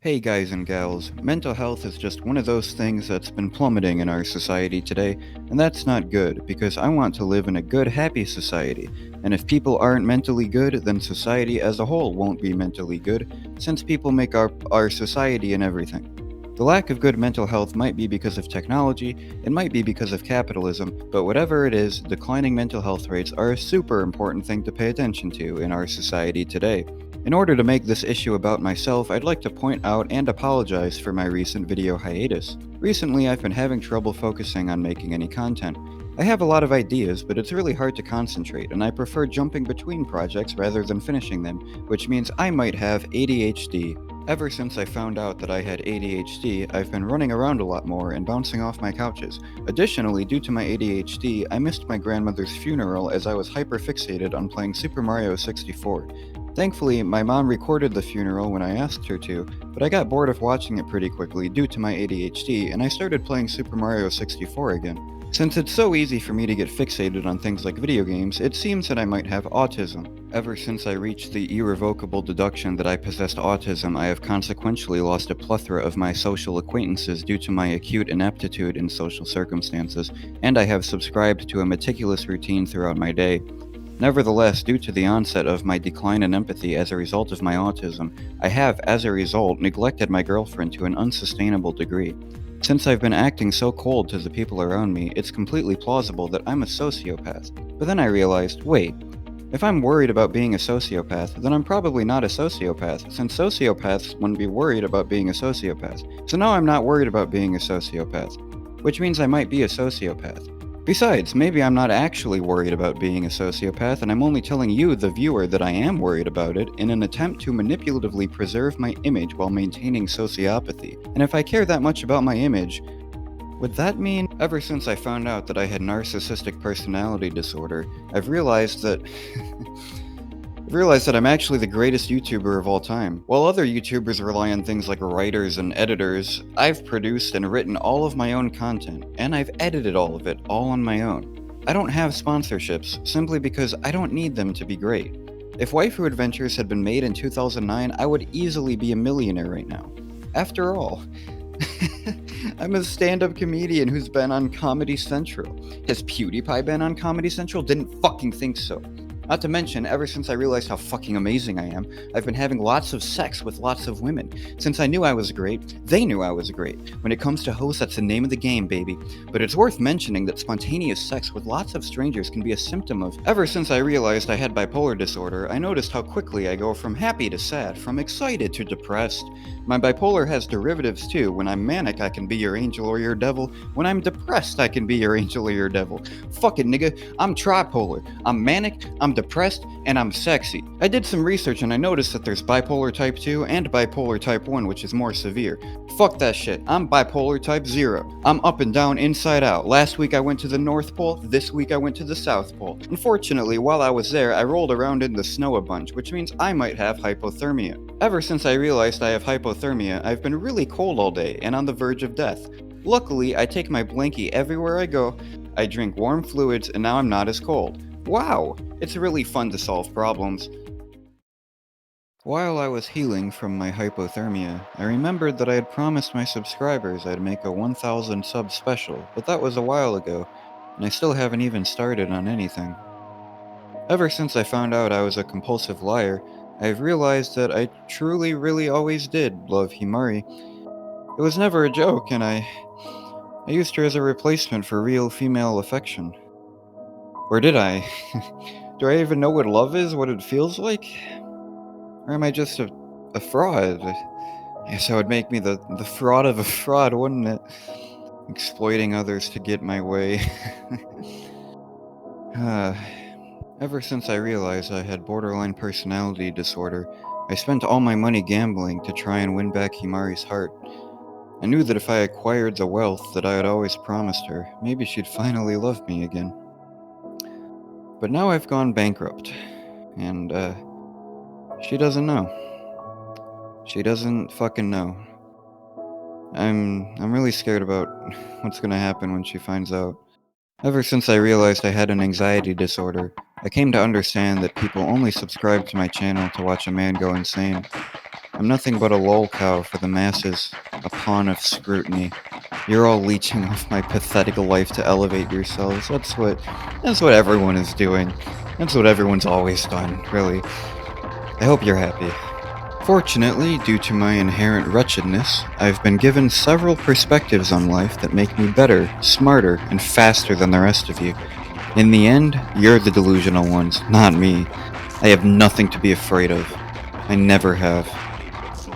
Hey guys and gals, mental health is just one of those things that's been plummeting in our society today, and that's not good because I want to live in a good, happy society. And if people aren't mentally good, then society as a whole won't be mentally good, since people make our society and everything. The lack of good mental health might be because of technology, it might be because of capitalism, but whatever it is, declining mental health rates are a super important thing to pay attention to in our society today. In order to make this issue about myself, I'd like to point out and apologize for my recent video hiatus. Recently, I've been having trouble focusing on making any content. I have a lot of ideas, but it's really hard to concentrate, and I prefer jumping between projects rather than finishing them, which means I might have ADHD. Ever since I found out that I had ADHD, I've been running around a lot more and bouncing off my couches. Additionally, due to my ADHD, I missed my grandmother's funeral as I was hyperfixated on playing Super Mario 64. Thankfully, my mom recorded the funeral when I asked her to, but I got bored of watching it pretty quickly due to my ADHD, and I started playing Super Mario 64 again. Since it's so easy for me to get fixated on things like video games, it seems that I might have autism. Ever since I reached the irrevocable deduction that I possessed autism, I have consequentially lost a plethora of my social acquaintances due to my acute ineptitude in social circumstances, and I have subscribed to a meticulous routine throughout my day. Nevertheless, due to the onset of my decline in empathy as a result of my autism, I have, as a result, neglected my girlfriend to an unsustainable degree. Since I've been acting so cold to the people around me, it's completely plausible that I'm a sociopath. But then I realized, wait, if I'm worried about being a sociopath, then I'm probably not a sociopath, since sociopaths wouldn't be worried about being a sociopath. So now I'm not worried about being a sociopath, which means I might be a sociopath. Besides, maybe I'm not actually worried about being a sociopath, and I'm only telling you, the viewer, that I am worried about it in an attempt to manipulatively preserve my image while maintaining sociopathy. And if I care that much about my image, would that mean, ever since I found out that I had narcissistic personality disorder, I've realized that I'm actually the greatest YouTuber of all time. While other YouTubers rely on things like writers and editors, I've produced and written all of my own content, and I've edited all of it all on my own. I don't have sponsorships, simply because I don't need them to be great. If Waifu Adventures had been made in 2009, I would easily be a millionaire right now. After all, I'm a stand-up comedian who's been on Comedy Central. Has PewDiePie been on Comedy Central? Didn't fucking think so. Not to mention, ever since I realized how fucking amazing I am, I've been having lots of sex with lots of women. Since I knew I was great, they knew I was great. When it comes to hosts, that's the name of the game, baby. But it's worth mentioning that spontaneous sex with lots of strangers can be a symptom of... Ever since I realized I had bipolar disorder, I noticed how quickly I go from happy to sad, from excited to depressed. My bipolar has derivatives too. When I'm manic, I can be your angel or your devil. When I'm depressed, I can be your angel or your devil. Fuck it, nigga. I'm tripolar. I'm manic, I'm depressed, and I'm sexy. I did some research and I noticed that there's bipolar type 2 and bipolar type 1, which is more severe. Fuck that shit. I'm bipolar type 0. I'm up and down, inside out. Last week I went to the North Pole, this week I went to the South Pole. Unfortunately, while I was there, I rolled around in the snow a bunch, which means I might have hypothermia. Ever since I realized I have hypothermia, I've been really cold all day and on the verge of death. Luckily, I take my blankie everywhere I go, I drink warm fluids, and now I'm not as cold. Wow! It's really fun to solve problems. While I was healing from my hypothermia, I remembered that I had promised my subscribers I'd make a 1000 sub special, but that was a while ago, and I still haven't even started on anything. Ever since I found out I was a compulsive liar, I've realized that I truly, really always did love Himari. It was never a joke, and I used her as a replacement for real female affection. Or did I? Do I even know what love is, what it feels like? Or am I just a fraud? Yes, that would make me the fraud of a fraud, wouldn't it? Exploiting others to get my way. Ever since I realized I had borderline personality disorder, I spent all my money gambling to try and win back Himari's heart. I knew that if I acquired the wealth that I had always promised her, maybe she'd finally love me again. But now I've gone bankrupt, and, she doesn't know. She doesn't fucking know. I'm really scared about what's gonna happen when she finds out. Ever since I realized I had an anxiety disorder, I came to understand that people only subscribe to my channel to watch a man go insane. I'm nothing but a lol cow for the masses, a pawn of scrutiny. You're all leeching off my pathetic life to elevate yourselves. That's what everyone is doing. That's what everyone's always done, really. I hope you're happy. Fortunately, due to my inherent wretchedness, I've been given several perspectives on life that make me better, smarter, and faster than the rest of you. In the end, you're the delusional ones, not me. I have nothing to be afraid of. I never have.